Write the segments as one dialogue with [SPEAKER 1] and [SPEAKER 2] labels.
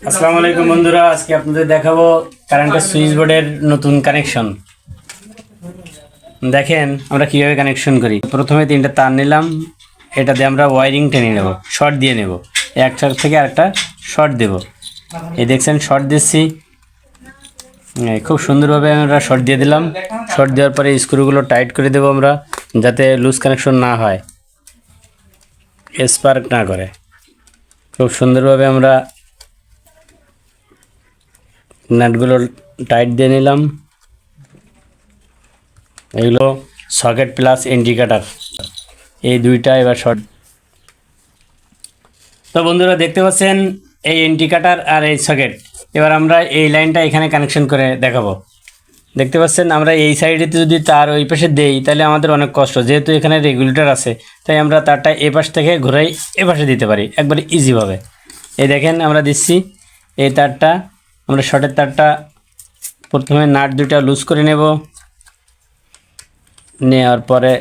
[SPEAKER 1] আসসালামু আলাইকুম বন্ধুরা, আজকে আপনাদের দেখাবো কারেন্টের সুইচ বোর্ডের নতুন কানেকশন। দেখেন আমরা কিভাবে কানেকশন করি। প্রথমে 3টা তার নিলাম, এটা দিয়ে আমরা ওয়্যারিং টেনে নেব, শর্ট দিয়ে নেব। একটা থেকে আরেকটা শর্ট দেব। এই দেখছেন শর্ট দিচ্ছি, খুব সুন্দরভাবে আমরা শর্ট দিয়ে দিলাম। শর্ট দেওয়ার পরে স্ক্রুগুলো টাইট করে দেবো আমরা, যাতে লুজ কানেকশন না হয়, স্পার্ক না করে। খুব সুন্দরভাবে আমরা নাটগুলো টাইট দিয়ে নিলাম। এগুলো সকেট প্লাস ইন্ডিকেটার, এই দুইটা এবার শর্ট। তো বন্ধুরা দেখতে পাচ্ছেন এই ইন্ডিকেটার আর এই সকেট। এবার আমরা এই লাইনটা এখানে কানেকশন করে দেখাবো। দেখতে পাচ্ছেন আমরা এই সাইডেতে যদি তার ওই পাশে দেই তাহলে আমাদের অনেক কষ্ট, যেহেতু এখানে রেগুলেটর আছে, তাই আমরা তারটা এ পাশ থেকে ঘুরাই এ পাশে দিতে পারি একবারে ইজিভাবে। এই দেখেন আমরা দিচ্ছি এই তারটা, আমরা শর্টের তারটা প্রথমে নাট দুটা লুজ করে নেব, নেওয়ার পরে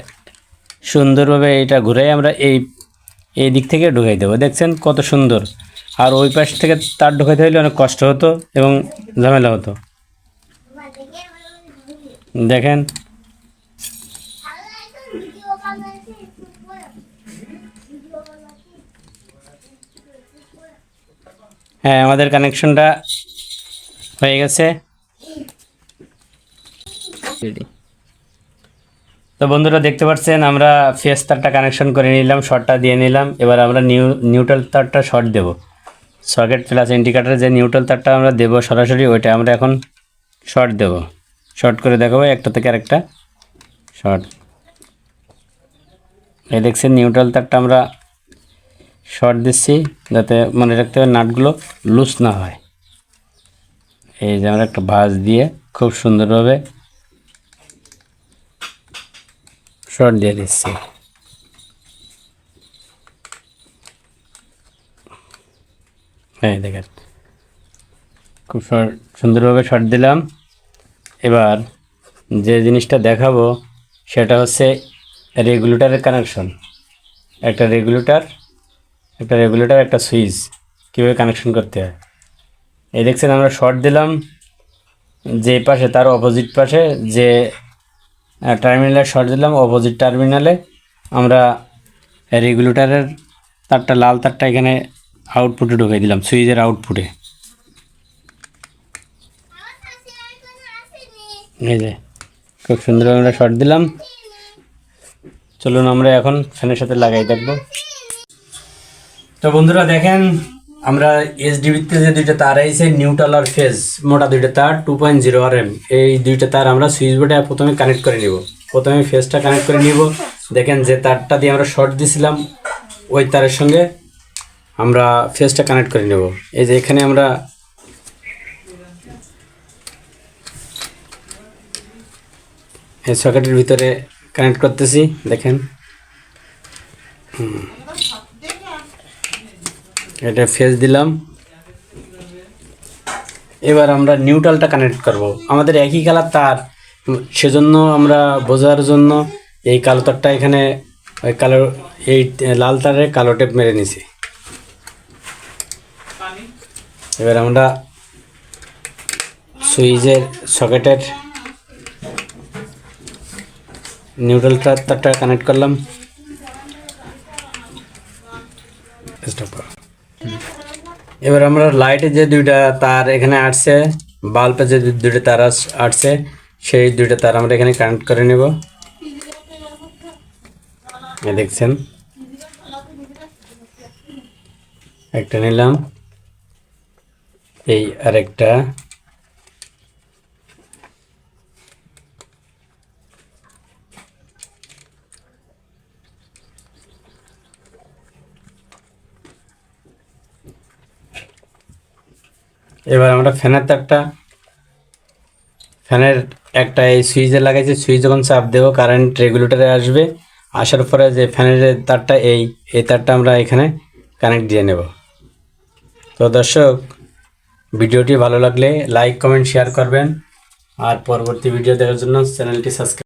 [SPEAKER 1] সুন্দরভাবে এটা ঘুরে আমরা এই দিক থেকে ঢুকাই দেবো। দেখছেন কত সুন্দর। আর ওই পাশ থেকে তার ঢুকাইতে হলে অনেক কষ্ট হতো এবং ঝামেলা হতো। দেখেন হ্যাঁ, আমাদের কানেকশনটা হয়ে গেছে। তো বন্ধুরা দেখতে পাচ্ছেন আমরা ফেস তারটা কানেকশন করে নিলাম, শর্টটা দিয়ে নিলাম। এবার আমরা নিউট্রাল তারটা শর্ট দেব। সকেট প্লাস ইন্ডিকেটারে যে নিউট্রাল তারটা আমরা দেবো সরাসরি, ওইটা আমরা এখন শর্ট দেব। শর্ট করে দেখাবো একটা থেকে আরেকটা শর্ট। এই দেখছেন নিউট্রাল তারটা আমরা শর্ট দিচ্ছি, যাতে মনে রাখতে হবে নাটগুলো লুজ না হয়। এই যে আমরা একটা ভাঁজ দিয়ে খুব সুন্দরভাবে শর্ট দিয়ে দিচ্ছি। হ্যাঁ দেখেন খুব সুন্দরভাবে শর্ট দিলাম। এবার যে জিনিসটা দেখাবো সেটা হচ্ছে রেগুলেটরের কানেকশন। একটা রেগুলেটর একটা সুইচ কীভাবে কানেকশন করতে হয়। এই দেখছেন আমরা শর্ট দিলাম, যে পাশে তার অপোজিট পাশে যে টার্মিনালে শর্ট দিলাম, অপোজিট টার্মিনালে আমরা রেগুলেটরের তারটা, লাল তারটা এখানে আউটপুটে ঢুকিয়ে দিলাম, সুইচের আউটপুটে। এই যে খুব সুন্দরভাবে আমরা শর্ট দিলাম। চলুন আমরা এখন ফ্যানের সাথে লাগাই দেখবো। তো বন্ধুরা দেখেন আমরা এসডিবিতে যে দুইটা তার আইছে, নিউট্রাল আর ফেজ, মোটা দুইটা তার 2.0 RM, এই দুইটা তার আমরা সুইচ বোর্ডে প্রথমে কানেক্ট করে নিব। প্রথমে ফেজটা কানেক্ট করে নিব। দেখেন যে তারটা দিয়ে আমরা শর্ট দিয়েছিলাম, ওই তারের সঙ্গে আমরা ফেজটা কানেক্ট করে নেব। এই যে এখানে আমরা এই সকেটের ভিতরে কানেক্ট করতেছি। দেখেন এটা ফেজ দিলাম। এবার আমরা নিউট্রালটা কানেক্ট করব। আমাদের একই কালার তার, সেজন্য আমরা বোঝার জন্য এই কালো তারটা এখানে ওই কালো, এই লাল তারে কালো টেপ মেরে নিছি। এবার আমরা সুইচের সকেটের নিউট্রাল তারটা কানেক্ট করলাম। এবার আমরা লাইটে যে দুইটা তার এখানে আসছে, বাল্বে যে দুইটা তার আসছে, সেই দুইটা তার আমরা এখানে কানেক্ট করে নেব। দেখছেন একটা নিলাম, এই আরেকটা। এবার আমরা ফ্যানের তারটা, ফ্যানের একটা এই সুইচে লাগাইছি, সুইচ যখন চাপ দেবো কারেন্ট রেগুলেটরে আসবে, আসার পরে যে ফ্যানের তারটা এই তারটা আমরা এখানে কানেক্ট দিয়ে নেব। তো দর্শক, ভিডিওটি ভালো লাগলে লাইক কমেন্ট শেয়ার করবেন, আর পরবর্তী ভিডিও দেখার জন্য চ্যানেলটি সাবস্ক্রাইব